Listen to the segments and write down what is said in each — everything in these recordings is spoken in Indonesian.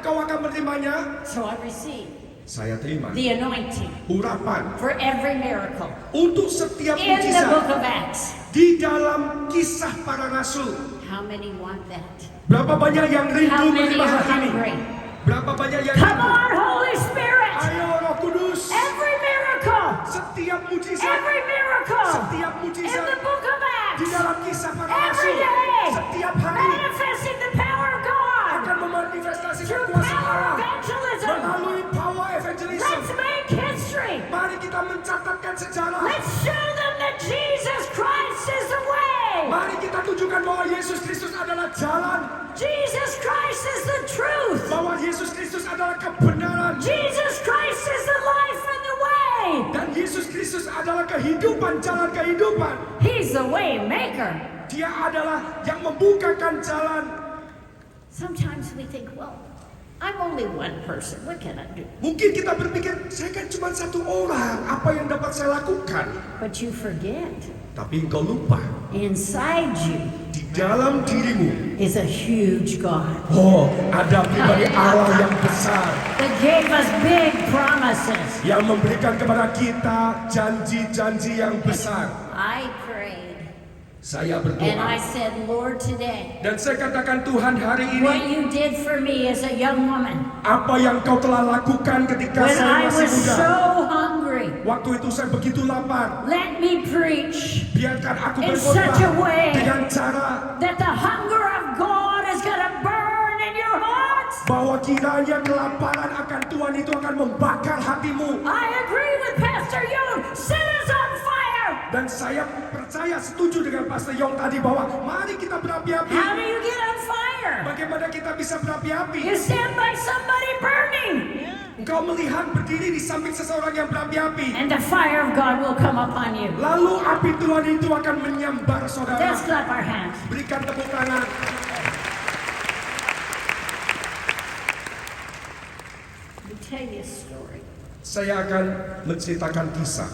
engkau akan menerimanya. So I receive Saya terima the anointing urapan for every miracle untuk setiap in the book mujizat of Acts. di dalam kisah para rasul. How many want that? Berapa banyak yang rindu How many menerima are hal ini? hungry? Berapa banyak yang Come rindu? on, Holy Spirit! Ayo Roh Kudus, Every miracle, setiap mujizat, every miracle setiap in mujizat the book of di Acts, dalam kisah para every rasul, day, setiap hari manifesting the power of God akan memanifestasikan through kuasa power Allah evangelism. melalui power evangelism. Let's make history. Mari kita mencatatkan sejarah. Let's show them that Jesus Christ is the way. Mari kita tunjukkan bahwa Yesus Kristus adalah jalan, Jesus Christ is the truth. bahwa Yesus Kristus adalah kebenaran, Jesus Christ is the life and the way. dan Yesus Kristus adalah kehidupan, jalan kehidupan. He's the way maker. Dia adalah yang membukakan jalan. Sometimes we think, well, I'm only one person. What can I do? Mungkin kita berpikir, saya kan cuma satu orang, apa yang dapat saya lakukan? But you forget, Tapi engkau lupa, inside you di dalam dirimu, is a huge God oh, ada pribadi Allah yang besar, that gave us big promises. yang memberikan kepada kita janji-janji yang besar. I prayed Saya and I berdoa, said, Lord, today, dan saya katakan, Tuhan, hari what ini, you did for me as a young woman apa yang kau telah lakukan ketika when saya I masih was muda. so hungry, Waktu itu saya begitu lapar. let me preach Biarkan aku in such a berkhotbah way dengan cara that the hunger of God is going to burn in your hearts. bahwa kiranya kelaparan akan Tuhan itu akan membakar hatimu. I agree with Pastor Young. Set us on fire. Dan saya percaya, setuju dengan Pastor Yong tadi bahwa mari kita berapi-api. How do you get on fire? Bagaimana kita bisa berapi-api? You stand by somebody burning, Engkau melihat berdiri di samping seseorang yang berapi-api. and the fire of God will come upon you. Lalu api Tuhan itu akan menyambar saudara. Let's clap our hands. Berikan tepuk tangan. Let me tell you a story. Saya akan menceritakan kisah.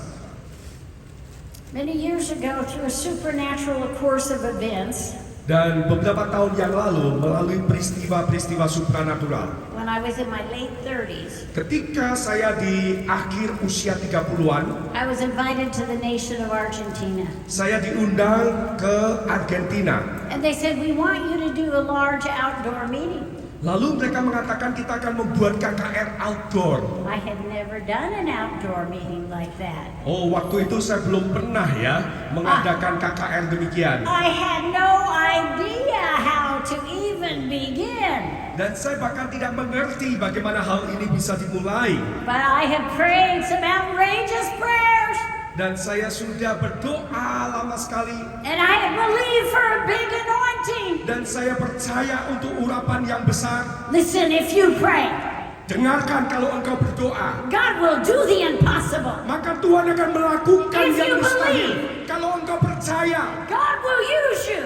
Many years ago, through a supernatural course of events, Dan beberapa tahun yang lalu melalui peristiwa-peristiwa supranatural. when I was in my late 30s, Ketika saya di akhir usia 30-an, I was invited to the nation of Argentina. saya diundang ke Argentina. And they said, we want you to do a large outdoor meeting. Lalu mereka mengatakan kita akan membuat KKR outdoor. I had never done an outdoor meeting like that. Oh, waktu itu saya belum pernah ya mengadakan KKR demikian. I had no idea how to even begin. Dan saya bahkan tidak mengerti bagaimana hal ini bisa dimulai. But I had prayed some outrageous prayers. Dan saya sudah berdoa lama sekali. And I had believed for a big anointing. Dan saya percaya untuk urapan yang besar. Listen, if you pray, Dengarkan, kalau engkau berdoa, God will do the impossible. maka Tuhan akan melakukan If you yang mustahil. believe. Kalau engkau percaya God will use you.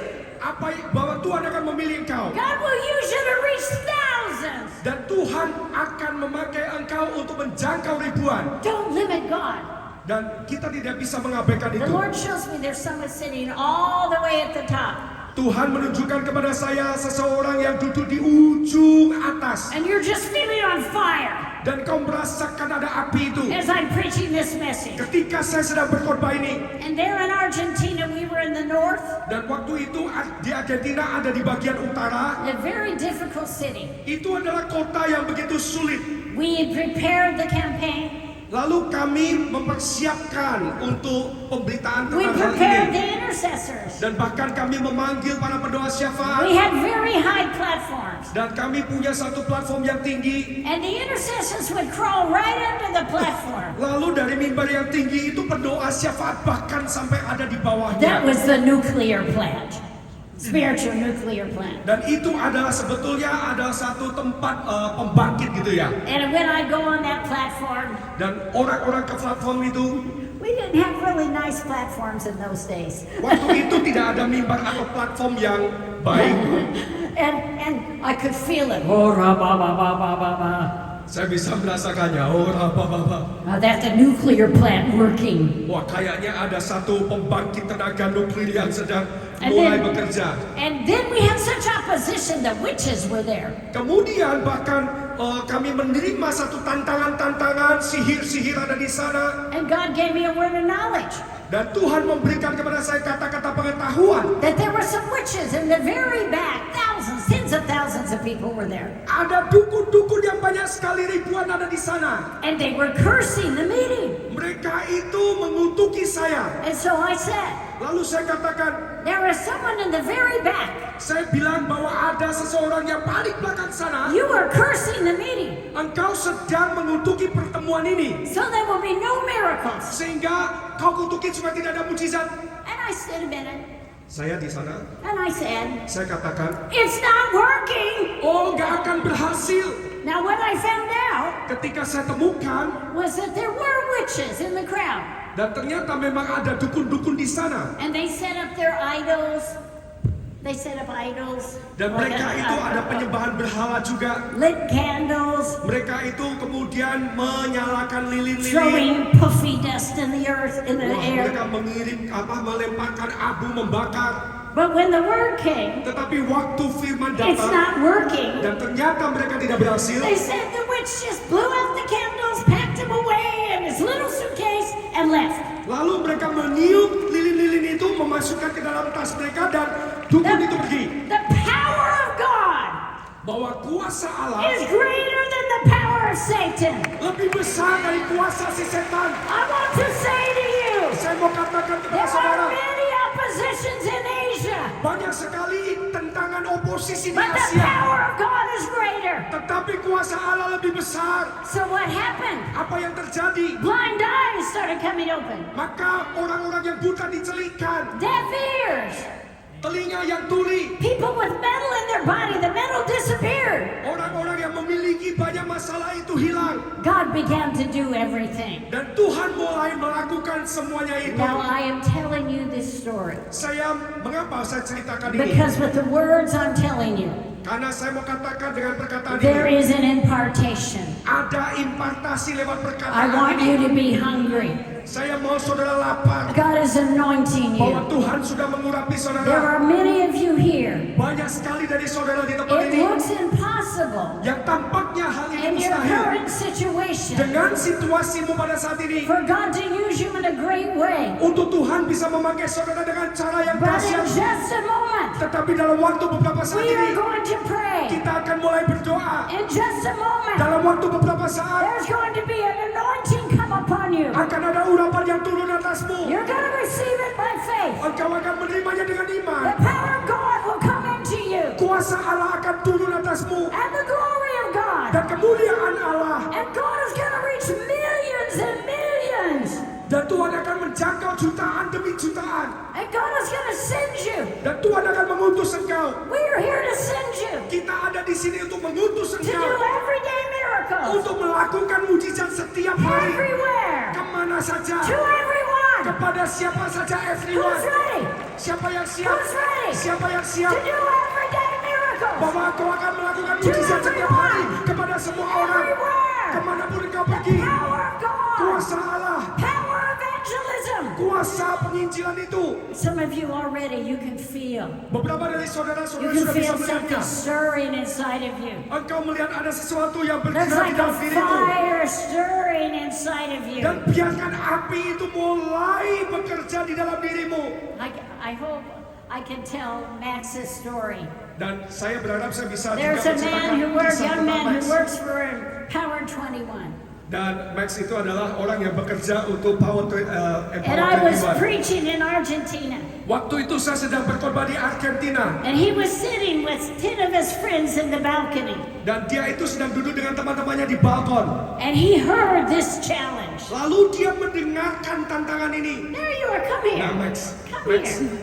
bahwa Tuhan akan memilih engkau. God will use you to reach thousands. Dan Tuhan akan memakai engkau untuk menjangkau ribuan. Don't limit God. Dan kita tidak bisa mengabaikan The itu. Lord shows me there's someone sitting all the way at the top. Tuhan menunjukkan kepada saya seseorang yang duduk di ujung atas. And you're just feeling on fire Dan kau merasakan ada api itu. as I'm preaching this message. Ketika saya sedang berkhotbah ini. And there in Argentina, we were in the north, Dan waktu itu di Argentina ada di bagian utara. a very difficult city. Itu adalah kota yang begitu sulit. We had prepared the campaign. Lalu kami mempersiapkan untuk pemberitaan We tentang hal prepared ini. the intercessors. Dan bahkan kami memanggil para pendoa syafaat. We had very high platforms. Dan kami punya satu platform yang tinggi. And the intercessors would crawl right under the platform. Lalu dari mimbar yang tinggi itu pendoa syafaat bahkan sampai ada di That bawahnya. was the nuclear plant, spiritual nuclear plant. Dan itu adalah sebetulnya ada satu tempat pembangkit gitu ya. And when I go on that platform, Dan orang-orang ke platform itu, we didn't have really nice platforms in those days. waktu itu tidak ada mimbar atau platform yang baik. And I could feel it. Oh, ra-ba-ba-ba-ba-ba-ba. Saya bisa merasakannya. Oh, apa. That's the nuclear plant working. Wah, kayaknya ada satu pembangkit tenaga nuklir yang sedang And mulai then- bekerja. And then we had such opposition, the witches were there. Kemudian bahkan kami menerima satu tantangan-tantangan, sihir-sihir ada di sana. And God gave me a word of knowledge Dan Tuhan memberikan kepada saya kata-kata pengetahuan. that there were some witches in the very back. Thousands, tens of thousands of people were there. Ada dukun-dukun yang banyak sekali, ribuan ada di sana. And they were cursing the meeting. Mereka itu mengutuki saya. And so I said, Lalu saya katakan, there is someone in the very back. saya bilang bahwa ada seseorang yang paling belakang sana. You are cursing the meeting. Engkau sedang mengutuki pertemuan ini. So there will be no miracles. Sehingga kau kutuki supaya tidak ada mujizat. And I said a minute. Saya di sana, And I said, saya katakan, it's not working. oh gak akan berhasil. Now what I found out Ketika saya temukan, was that there were witches in the crowd. dan ternyata memang ada dukun-dukun di sana. And they set up their idols. They set up idols. Dan mereka itu ada penyembahan berhala juga. Lit candles. Mereka itu kemudian menyalakan lilin-lilin. Throwing puffy dust in the earth, in the Wah, air. mereka melemparkan abu membakar. But when the word came, Tetapi waktu firman it's datang not working. dan ternyata mereka tidak berhasil, They said the witch just blew out the candles, packed them away in his little suitcase, and left. lalu mereka meniup lilin-lilin itu, memasukkan ke dalam tas mereka, dan dukun itu pergi. The power of God Bahwa kuasa Allah is greater than the power of Satan. lebih besar dari kuasa si setan. I want to say to you, Saya mau katakan kepada there saudara, are many oppositions in Asia, banyak sekali tentangan oposisi di but the Asia. power of God is greater. Tetapi kuasa Allah lebih besar. So what happened? Apa yang terjadi? Blind eyes started coming open. Maka orang-orang yang buta dicelikan, Deaf ears. telinga yang tuli, People with metal in their body, the metal disappeared. orang-orang yang memiliki banyak masalah itu hilang. God began to do everything. Dan Tuhan mulai melakukan semuanya itu. Now I am telling you this story Mengapa saya ceritakan ini? because with the words I'm telling you, Karena saya mau katakan dengan perkataan there ini, is an impartation. ada impartasi lewat I perkataan want ini. you to be hungry. Saya mau saudara lapar, God is anointing bahwa you. Tuhan sudah mengurapi There saudara. are many of you here. Banyak sekali dari saudara di tempat It ini looks impossible yang tampaknya hal ini in your mustahil. current situation Dengan situasimu pada saat ini, for God to use you in a great way. untuk Tuhan bisa memakai saudara dengan cara yang But in dahsyat. just a moment, Tetapi dalam waktu beberapa saat we are ini, going to pray. kita akan mulai berdoa. In just a moment, Dalam waktu beberapa saat, there's going to be an anointing come upon you. akan ada urapan yang turun atasmu. You're going to receive it by faith. Engkau akan menerimanya dengan iman. The power of God will come into you. Kuasa Allah akan turun atasmu. And the glory of God. Dan kemuliaan Allah. And God is going to reach millions and millions. Dan Tuhan akan menjangkau jutaan demi jutaan. And God is going to send you. Dan Tuhan akan mengutus engkau. We are here to send you Kita ada di sini untuk mengutus to do engkau. everyday miracles. Untuk melakukan mujizat setiap hari. Everywhere. Kemana saja. To everyone. Kepada siapa saja, everyone. Who's ready Siapa yang siap? Who's ready Siapa yang siap? to do everyday miracles? Bahwa engkau akan melakukan mujizat setiap hari. Kepada semua orang. Everywhere. Kemanapun engkau The pergi. power of God. Kuasa Allah. Power evangelism. Kuasa penginjilan itu. Some of you already, you can feel. Beberapa dari You saudara-saudara can sudah bisa feel something melihatnya. stirring inside of you. Engkau melihat ada sesuatu yang There's bergerak di like a dalam dirimu. fire stirring inside of you. Dan biarkan api itu mulai bekerja di dalam dirimu. I hope I can tell Max's story. Dan saya berharap saya bisa juga There's a man who works, kisah young tentang man who Max. works for Power 21. Dan Max itu adalah orang yang bekerja untuk Power And I was 21. preaching in Argentina. Waktu itu saya sedang berkhotbah di Argentina. And he was sitting with 10 of his friends in the balcony. Dan dia itu sedang duduk dengan teman-temannya di balkon. And he heard this challenge. Lalu dia mendengarkan tantangan ini. There you are, come here. Nah, Max. Come Max. here.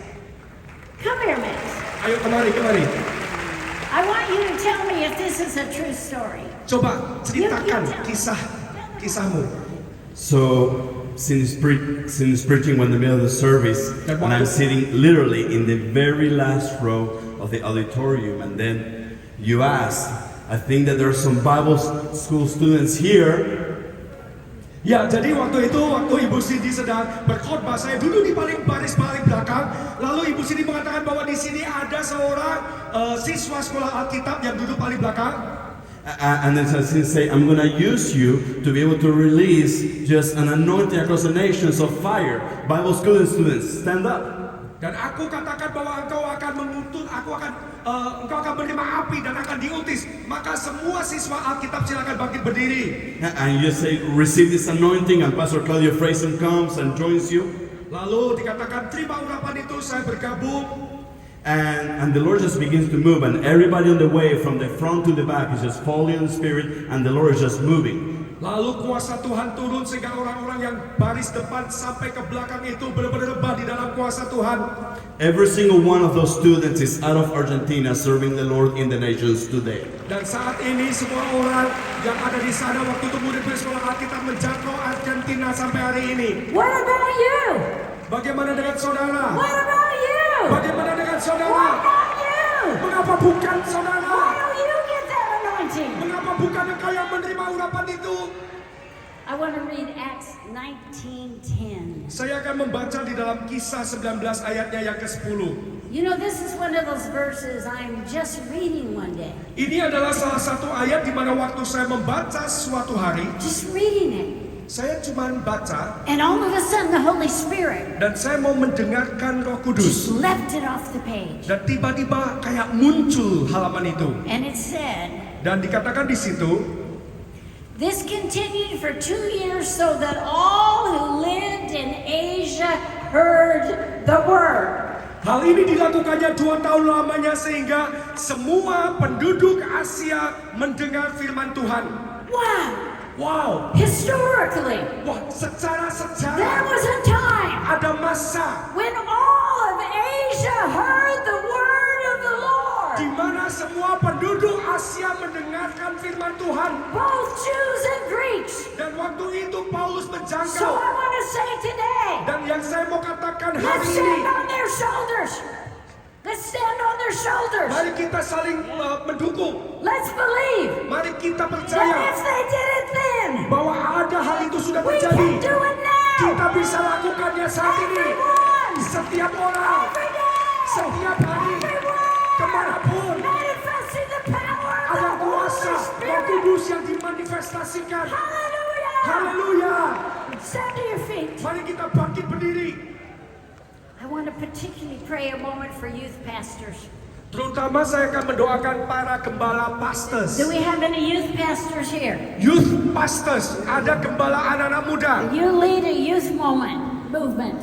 Come here, Max. Ayo kemari. I want you to tell me if this is a true story. Coba ceritakan kisahmu. So, since preaching in the middle of the service, and I'm sitting literally in the very last row of the auditorium, and then you asked, I think that there are some Bible school students here. Ya, jadi waktu Ibu Cindy sedang berkhotbah, saya duduk di baris paling belakang. Lalu Ibu Cindy mengatakan bahwa di sini ada seorang siswa sekolah Alkitab yang duduk paling belakang. And then he say, I'm going to use you to be able to release just an anointing across the nations of fire. Bible students, stand up. Dan aku katakan bahwa engkau akan engkau akan menerima api dan akan diutus. Maka semua siswa Alkitab silakan bangkit berdiri. And you say, receive this anointing, and Pastor Claudio Fraser comes and joins you. Lalu dikatakan terima urapan itu, saya bergabung. And the Lord just begins to move, and everybody on the way from the front to the back is just falling in the Spirit, and the Lord is just moving. Lalu kuasa Tuhan turun sehingga orang-orang yang baris depan sampai ke belakang itu benar-benar rebah di dalam kuasa Tuhan. Every single one of those students is out of Argentina serving the Lord in the nations today. Dan saat ini semua orang yang ada di sana waktu itu murid sekolah Alkitab menjangkau Argentina sampai hari ini. What about you? Bagaimana dengan saudara? What about you? Bagaimana dengan What saudara? about you? Mengapa bukan saudara? Why don't you get that anointing? Mengapa bukan engkau yang menerima urapan itu? I want to read Acts 19:10. Saya akan membaca di dalam Kisah 19 ayatnya yang ke-10. You know, this is one of those verses I'm just reading one day. Ini adalah salah satu ayat di mana waktu saya membaca suatu hari, Just reading it. saya cuma baca And all of a sudden the Holy Spirit dan saya mau mendengarkan Roh Kudus. just left it off the page. Dan tiba-tiba kayak muncul halaman itu. And it said, Dan dikatakan di situ, this continued for 2 years so that all who lived in Asia heard the word. hal ini dilakukannya 2 tahun lamanya sehingga semua penduduk Asia mendengar firman Tuhan. Wow! Wow! Historically, Wah, secara there sejarah was a time ada masa when all of Asia heard the word of the Lord. di mana semua penduduk Asia mendengarkan firman Tuhan. Both Jews and Greeks. Dan waktu itu Paulus So menjangkau. I want to say today, Dan yang saya mau katakan let's hari ini, stand on their shoulders. Let's stand on their shoulders. mari kita saling mendukung. Let's believe Mari kita that percaya if they did it then, bahwa ada hal itu sudah we terjadi. can do it now. Kita bisa lakukannya saat ini. Everyone, Setiap orang, every day, setiap hari, everywhere, kemanapun manifesting the power of ada the kuasa Holy Roh Spirit. Kudus yang dimanifestasikan. Hallelujah. Haleluya. Stand to your feet. Mari kita bangkit berdiri. I want to particularly pray a moment for youth pastors. Terutama saya akan mendoakan para gembala pastors. Do we have any youth pastors here? Youth pastors, ada gembala anak-anak muda. You lead a youth movement.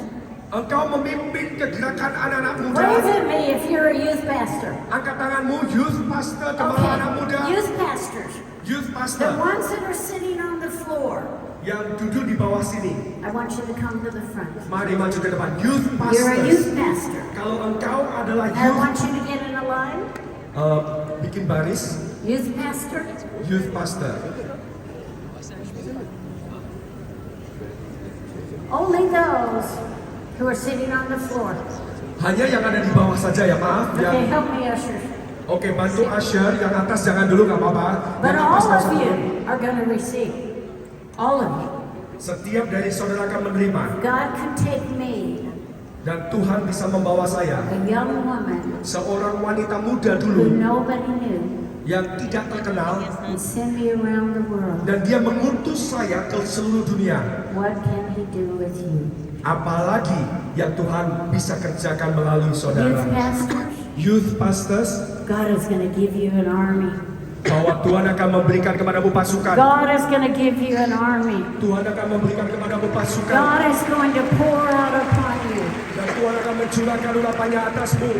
Engkau memimpin kegerakan anak-anak muda. Wave at me if you're a youth pastor. Angkat tanganmu, youth pastor, gembala anak muda. Okay, youth pastors. Youth The pastor ones that are sitting on the floor. yang duduk di bawah sini. I want you to come to the front. Mari maju ke depan. Youth You're a youth pastors. pastor. Kalau engkau adalah I want youth, you to get in a line. bikin baris. Youth pastor. Youth pastor. Only those who are sitting on the floor. Hanya yang ada di bawah saja ya, maaf. Okay, Yang, help me, ushers. oke, bantu usher. Yang atas jangan dulu, nggak apa-apa. But Yang atas all nggak usah of dulu. you are going to receive. All of you. Setiap dari saudara akan menerima. God can take me, Dan Tuhan bisa membawa saya, a young woman seorang wanita muda who dulu, nobody knew, yang tidak terkenal, and send me around the world. dan dia mengutus saya ke seluruh dunia. What can he do with you? Apalagi yang Tuhan bisa kerjakan melalui Youth saudara. pastors, Youth pastors, God is going to give you an army. bahwa Tuhan akan memberikan kepadamu pasukan. God is going to give you an army. Tuhan akan memberikan kepadamu pasukan. God is going to pour out upon you. Dan Tuhan akan mencurahkan urapannya atasmu.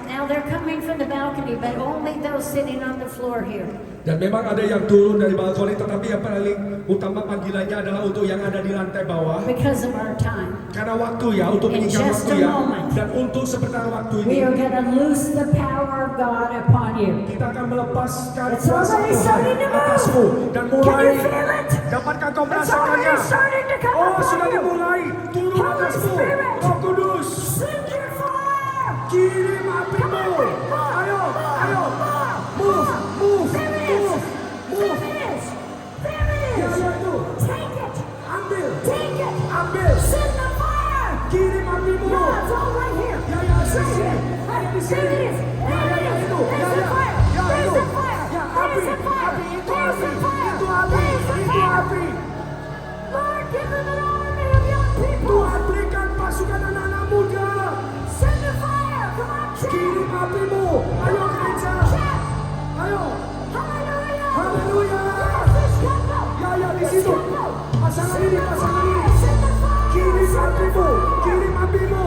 Now they're coming from the balcony, but only those sitting on the floor here. Dan memang ada yang turun dari balkon, tetapi yang paling utama panggilannya adalah untuk yang ada di lantai bawah. Because of our time, Karena waktu ya, untuk In menyingkat just waktu a ya. moment. Dan untuk sebentar waktu ini, we are going to loose the power of God upon you. kita akan melepaskan It's kuasa already Tuhan starting to move. atasmu. Dan Can mulai, you feel it? dapatkah kau It's merasakannya? already starting to come Oh, upon sudah you. dimulai. Turun Holy atasmu. Spirit. Roh Kudus. Send your fire. Kirim apimu. Ayo, ayo. Move, move, There it is. move, move. There it is. There it Ya, is. ya itu. Take it. Ambil, Take it. ambil. Send the fire. Kirim apimu. Yeah, it's all right here. Ya, ya, It's right sini. here. Di There sini. it is. Ya, There ya, it ya, is. itu. There's Ya, the ya. fire. Ya, There's itu. the Pasangan ini, pasangan ini. Send the fire. Kirim Send the apimu, fire. kirim apimu.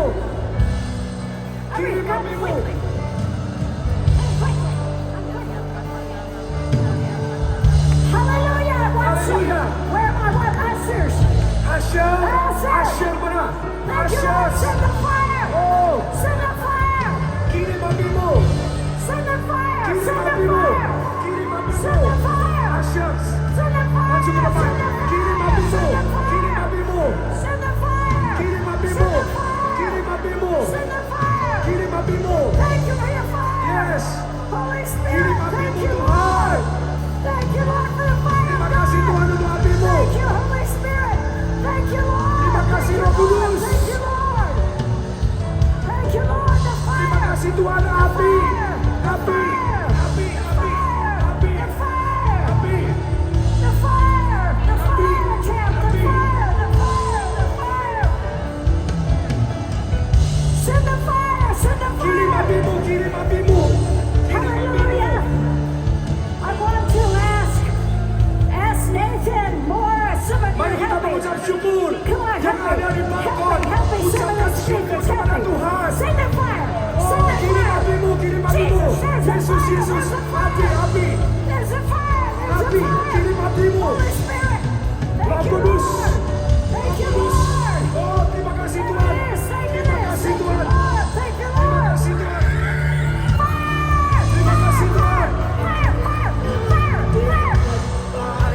Hurry, Kirim come apimu. quickly. Hallelujah. I want some. Hallelujah. Where are my ushers? Asher, Asher. Asher mana? Thank you, Lord. Asher. Send the fire. Oh, Send the fire. kirim apimu. Send the fire. Kirim Send the apimu. fire. Kirim apimu. Send the fire. Asher. Send the fire. Maju ke depan. Send the fire. Kirim apimu. Send the fire. Kirim apimu. Send the fire. Kirim apimu. Send the fire. Kirim apimu. Send the fire. Kirim apimu. Thank you for your fire. Yes. Holy Kirim Spirit. Thank apimu you, Tuhan. Lord. Thank you, Lord, for the fire. Terima of kasih God. Tuhan untuk apimu. Thank you, Holy Spirit. Thank you, Lord. Terima kasih, Thank Roh you, Lord. Kudus. Thank you, Lord. Thank you, Lord. The fire. Terima kasih Tuhan api. Api. Api. Api. Api. The fire. Api. The fire. The Api. fire, champ. The Api. fire. The fire. The fire. Send the fire. Send the Kirim fire. apimu. Kirim apimu. Kirim Hallelujah. apimu. I want to ask Nathan more. Somebody Mari kita help me. mengucap syukur Come on, yang help me. ada di balkon. Help me. Some of Ucapkan those syukur speakers, help kepada me. Tuhan. Send the fire. Send Oh, the kirim fire. apimu, kirim apimu. Jesus, there's a Yesus, fire. Yesus. There's a Api, fire. api. There's a fire. There's Api, a fire. kirim apimu. Holy Spirit. Roh Thank you, Kudus. Lord. Thank you, Lord. Oh, terima kasih Tuhan. Yes, thank you, Terima Lord. kasih Thank you, Tuhan. Lord. Thank you, Terima Lord. kasih Tuhan. Fire. Terima kasih Tuhan. Fire, fire, fire, fire.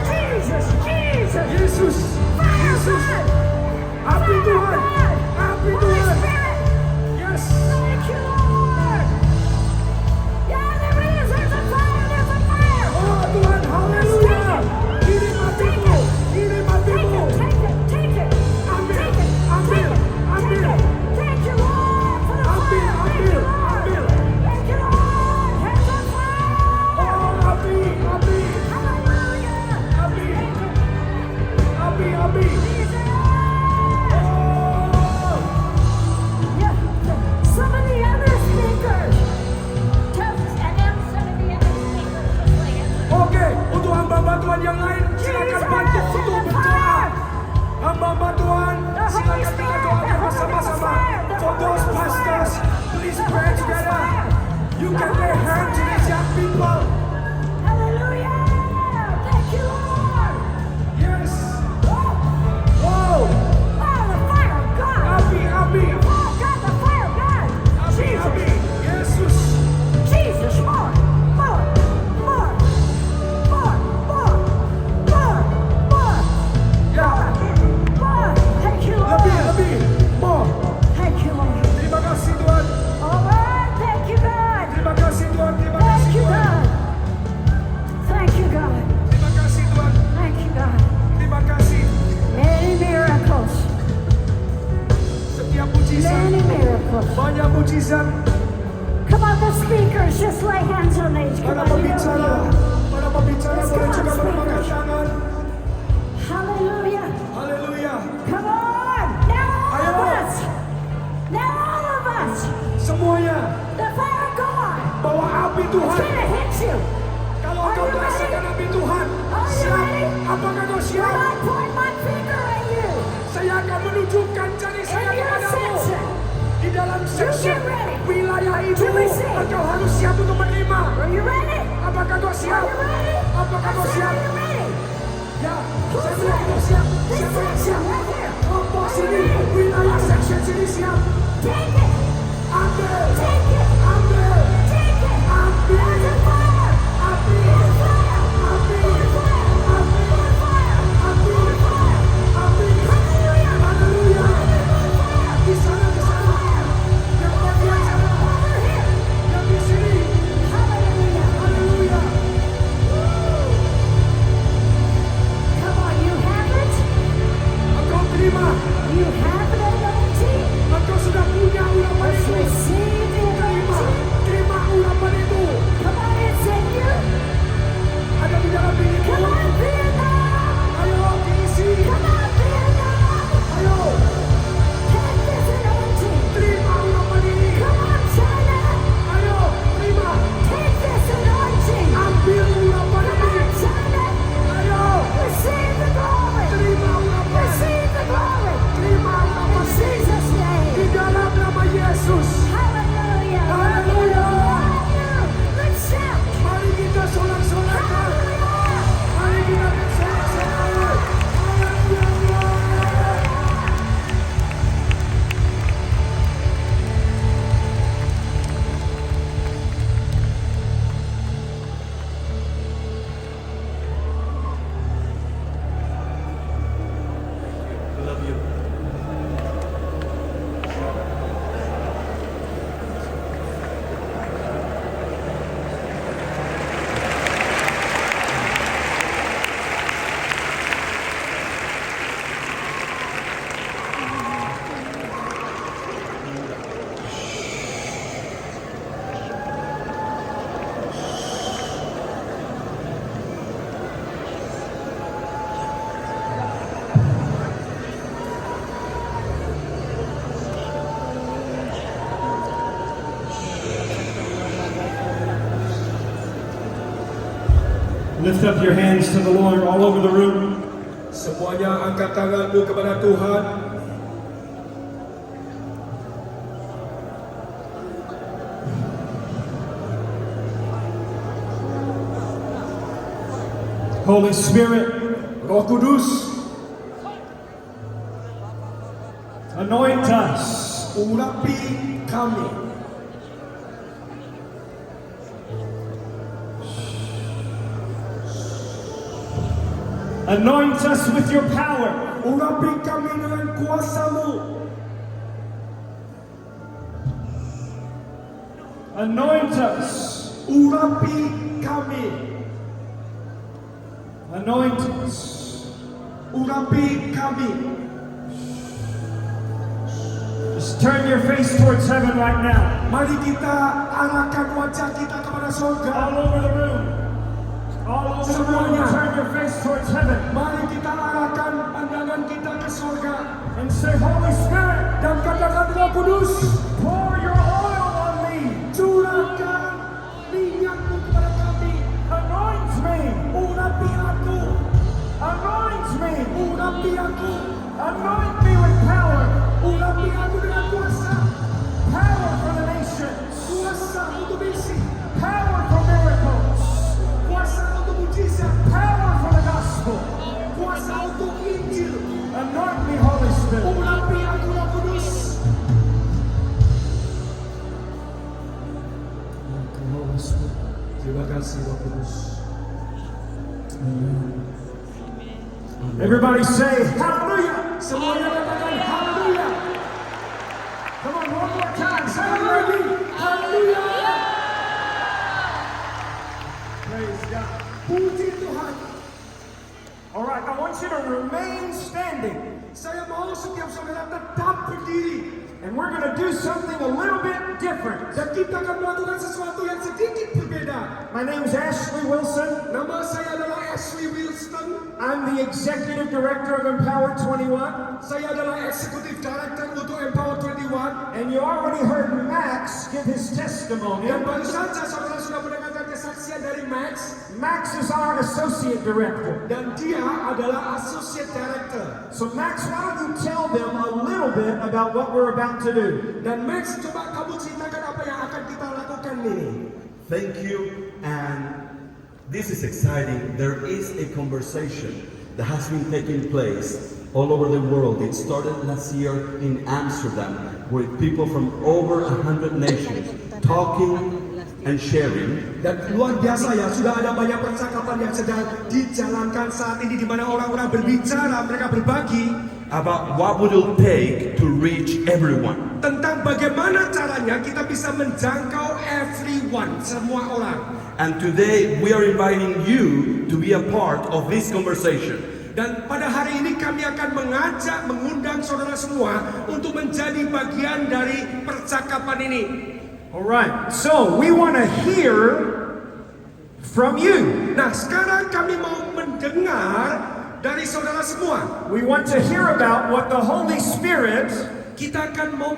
Jesus, Jesus. Yesus. Fire, Yesus. God. Api Fire, Tuhan. God. Api Holy Tuhan. Spirit. Yes. Thank you, Lord. Yeah, there is. There's a fire. There's a fire. Oh Tuhan, haleluya. Kirim apimu. Kirim Take apimu. it, take it, take it. Ambil, Take it, ambil, take it, ambil. take it. Thank you, Lord, for the Ambil, fire. Thank ambil, you, Lord. ambil. Thank you, Lord. There's a fire. Oh, api, api, Hallelujah. api. Api, api. Jesus. Oh. Yeah. Some of the other speakers. And then some of the other speakers. Just like it. Oke, untuk hamba-hamba Tuhan yang lain, silakan bantu untuk berdoa. Hamba-hamba Tuhan, silakan kita doakan bersama-sama. For those pastors, please pray together. You can lay hands to these young people. Hallelujah. Thank you, Lord. Yes. Oh, Wow. the fire of God. Api, api. Oh, God, the fire of God. Api, api. Yesus. Jesus, more, more, more, more, more, more, more, Ya, more. Thank you, Lord. lebih, lebih. More. Thank you, Lord. Terima kasih Tuhan. All right, thank you, God. Terima kasih Tuhan. Terima Thank kasih you, Tuhan. God. Thank you, God. Terima kasih Tuhan. Thank you, God. Terima kasih. Many miracles. Setiap mujizat, Many miracles. banyak mujizat. Come on, the speakers, just lay hands on these. Come Para on, you pembicara, know. para pembicara Yes, boleh come on, juga speakers. berangkat tangan. Hallelujah. Haleluya. Come on. Now all Ayo. of us. Now all of us. Semuanya The fire of God. bawa api It's Tuhan. going to hit you. Kalau Are kau you merasakan ready? api Tuhan, Are you siap. ready? Apakah kau When siap? I point my finger at you, Saya akan menunjukkan jari saya in your kepadamu. section, Di dalam section get ready wilayah itu, to receive. engkau harus siap untuk menerima. are you ready? Apakah kau Are siap? you ready? Apakah I kau said, siap? are you ready? Ya, Who's saya bilang ready? kau siap. This Siapa yang section siap? right here. Kelompok Are you sini, ready? wilayah section sini siap. Take it. Ambil, Take it. ambil, Take it. ambil. There's a fire. Api, There's fire. api, There's fire. api, There's fire. api, There's fire. api. Hallelujah. Haleluya. Fire. Di sana, di sana. Yang bagian sana, Over here. yang di sini. Hallelujah. Haleluya. Come on, you have it. Engkau terima. You have it, anointing. Engkau sudah punya ulapan Let's itu. receive the Buka Lift up your hands to the Lord all over the room. Semuanya angkat tanganmu kepada Tuhan. Holy Spirit, Roh Kudus, anoint us. urapi kami. Anoint us with your power. Urapi kami dengan kuasa-Mu. Anoint us. Urapi kami. Anoint us. Urapi kami. Just turn your face towards heaven right now. Mari kita arahkan wajah kita kepada surga. All over the room. All over the room, you turn your face towards heaven. Mari kita arahkan pandangan kita ke surga. And say, Holy Spirit, Dan katakan Roh Kudus, pour your oil on me. curahkan minyak-Mu kepada kami. Anoint me. Urapi aku. Anoint me. Urapi aku. Anoint me with power. Urapi aku dengan kuasa. Power for the nations. Kuasa untuk misi. Power for miracles. Kuasa untuk mujizat. Power for the gospel. Kuasa untuk Injil. Anoint me, Holy Spirit. Urapi aku Roh Kudus. Terima kasih Roh Kudus. Everybody say, hallelujah. Semuanya katakan haleluya. Come on, one more time. Say Sekali hallelujah. lagi haleluya. Praise God. Puji Tuhan. All right, I want you to remain standing. Saya mau setiap saudara tetap berdiri. And we're going to do something a little bit different. Dan kita akan melakukan sesuatu yang sedikit berbeda. My name is Ashley Wilson. Nama saya adalah Ashley Wilson. I'm the Executive Director of Empower 21. Saya adalah Executive Director untuk Empower 21. And you already heard Max give his testimony. Dan baru saja saudara sudah mendengarkan kesaksian dari Max. Max is our Associate Director. Dan dia adalah Associate Director. So Max, why don't you tell them a little bit about what we're about to do? Dan Max, coba kamu ceritakan apa yang akan kita lakukan ini. Thank you, and this is exciting. There is a conversation that has been taking place all over the world. It started last year in Amsterdam with people from over 100 nations talking and sharing. Dan luar biasa ya, sudah ada banyak percakapan yang sedang dijalankan saat ini di mana orang-orang berbicara, mereka berbagi About what would it take to reach everyone. tentang bagaimana caranya kita bisa menjangkau everyone, semua orang. And today we are inviting you to be a part of this conversation. Dan pada hari ini kami akan mengundang saudara semua untuk menjadi bagian dari percakapan ini. All right, so we want to hear from you. Nah, sekarang kami mau mendengar dari saudara semua. We want to hear about what the Holy Spirit Kita akan mau